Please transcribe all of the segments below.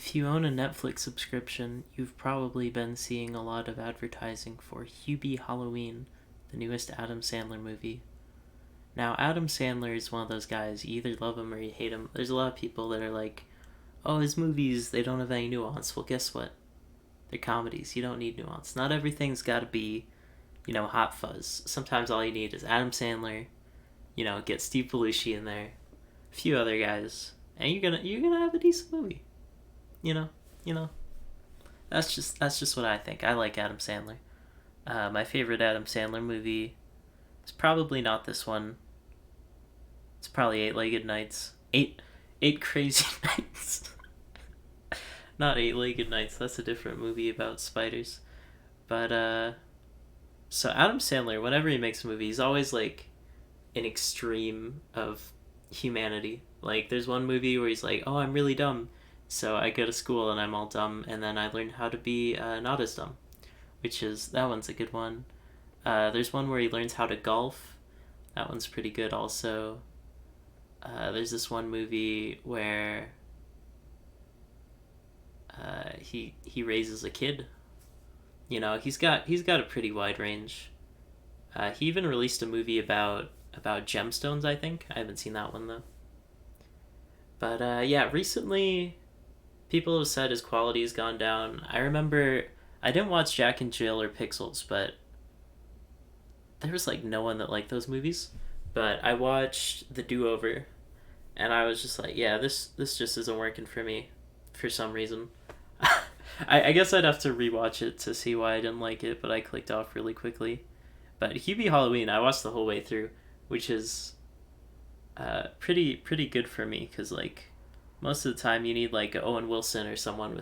If you own a Netflix subscription, you've probably been seeing a lot of advertising for Hubie Halloween, the newest Adam Sandler movie. Now, Adam Sandler is one of those guys, you either love him or you hate him. There's a lot of people that are like, oh, his movies, they don't have any nuance. Well, guess what? They're comedies. You don't need nuance. Not everything's got to be, hot fuzz. Sometimes all you need is Adam Sandler, get Steve Belushi in there, a few other guys, and you're gonna have a decent movie. You know, you know. That's just what I think. I like Adam Sandler. My favorite Adam Sandler movie is probably not this one. It's probably Eight-Legged Nights. Eight Crazy Nights. Not Eight-Legged Nights. That's a different movie about spiders. But so Adam Sandler, whenever he makes a movie, he's always like an extreme of humanity. Like there's one movie where he's like, "Oh, I'm really dumb." So I go to school and I'm all dumb, and then I learn how to be not as dumb, that one's a good one. There's one where he learns how to golf. That one's pretty good also. There's this one movie where he raises a kid. He's got a pretty wide range. He even released a movie about gemstones. I think I haven't seen that one though. But yeah, recently people have said his quality has gone down. I remember I didn't watch Jack and Jill or Pixels, but there was like no one that liked those movies. But I watched The Do Over, and I was just like, yeah, this just isn't working for me, for some reason. I guess I'd have to rewatch it to see why I didn't like it, but I clicked off really quickly. But Hubie Halloween, I watched the whole way through, which is pretty good for me, because like most of the time you need like Owen Wilson or someone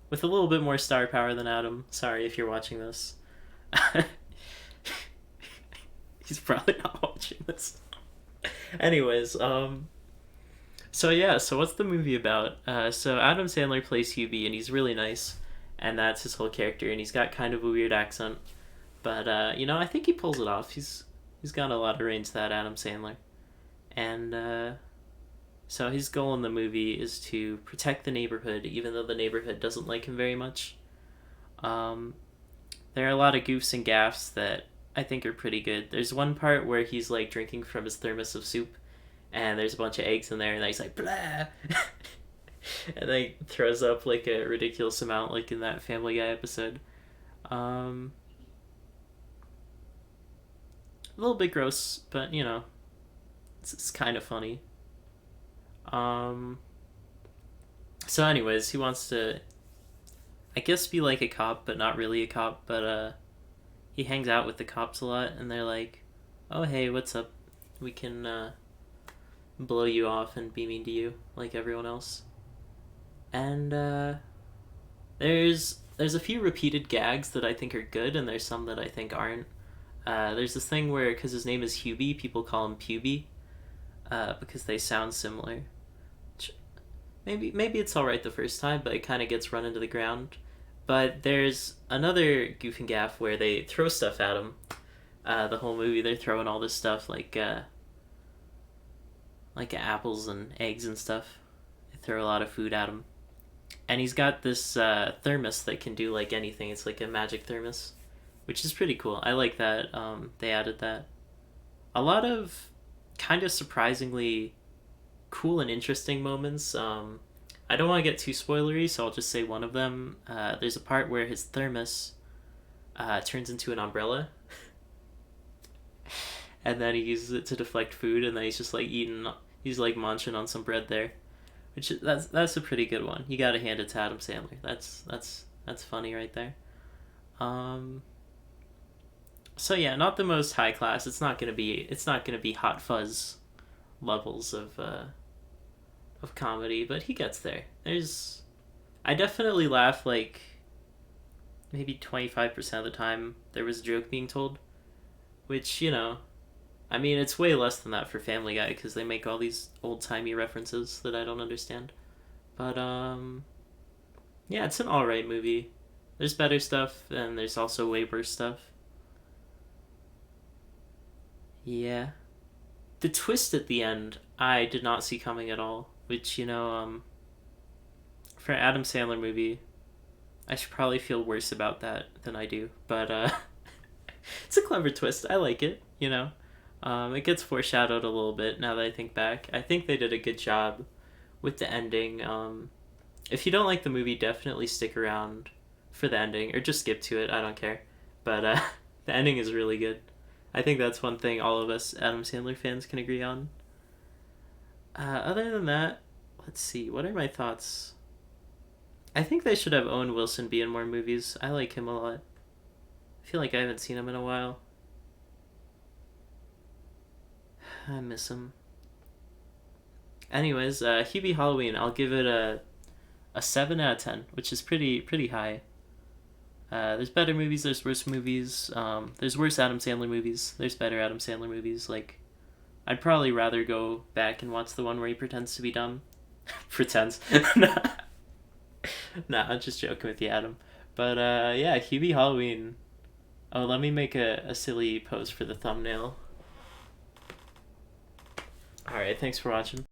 with a little bit more star power than Adam. Sorry if you're watching this. He's probably not watching this. Anyways, so yeah, so what's the movie about? So Adam Sandler plays Hubie, and he's really nice, and that's his whole character, and he's got kind of a weird accent, but I think he pulls it off. He's got a lot of range, that Adam Sandler, and so his goal in the movie is to protect the neighborhood, even though the neighborhood doesn't like him very much. There are a lot of goofs and gaffs that I think are pretty good. There's one part where he's like drinking from his thermos of soup, and there's a bunch of eggs in there, and then he's like, blah! And then he throws up like a ridiculous amount, like in that Family Guy episode. A little bit gross, but it's kind of funny. So anyways, he wants to, I guess, be like a cop, but not really a cop, but he hangs out with the cops a lot, and they're like, oh hey, what's up? We can blow you off and be mean to you like everyone else. And there's a few repeated gags that I think are good, and there's some that I think aren't. There's this thing where, because his name is Hubie, people call him Puby, because they sound similar. Maybe it's alright the first time, but it kind of gets run into the ground. But there's another goof and gaff where they throw stuff at him. The whole movie, they're throwing all this stuff, like apples and eggs and stuff. They throw a lot of food at him. And he's got this thermos that can do like anything. It's like a magic thermos, which is pretty cool. I like that they added that. A lot of kind of surprisingly cool and interesting moments. I don't want to get too spoilery, so I'll just say one of them. There's a part where his thermos turns into an umbrella, and then he uses it to deflect food, and then he's just like he's like munching on some bread there, that's a pretty good one. You gotta hand it to Adam Sandler. That's funny right there. So yeah, not the most high class. It's not gonna be Hot Fuzz levels of comedy, but he gets there. I definitely laugh like maybe 25% of the time there was a joke being told, which I mean, it's way less than that for Family Guy, because they make all these old-timey references that I don't understand. But yeah, it's an alright movie. There's better stuff, and there's also way worse stuff. Yeah. The twist at the end, I did not see coming at all, which, for an Adam Sandler movie, I should probably feel worse about that than I do. But it's a clever twist. I like it, you know? It gets foreshadowed a little bit now that I think back. I think they did a good job with the ending. If you don't like the movie, definitely stick around for the ending, or just skip to it. I don't care. But the ending is really good. I think that's one thing all of us Adam Sandler fans can agree on. Other than that, let's see. What are my thoughts? I think they should have Owen Wilson be in more movies. I like him a lot. I feel like I haven't seen him in a while. I miss him. Anyways, Hubie Halloween, I'll give it a 7 out of 10, which is pretty high. There's better movies, there's worse movies. There's worse Adam Sandler movies, there's better Adam Sandler movies. Like, I'd probably rather go back and watch the one where he pretends to be dumb. Pretends. Nah, I'm just joking with you, Adam. But yeah, Hubie Halloween. Oh, let me make a silly pose for the thumbnail. Alright, thanks for watching.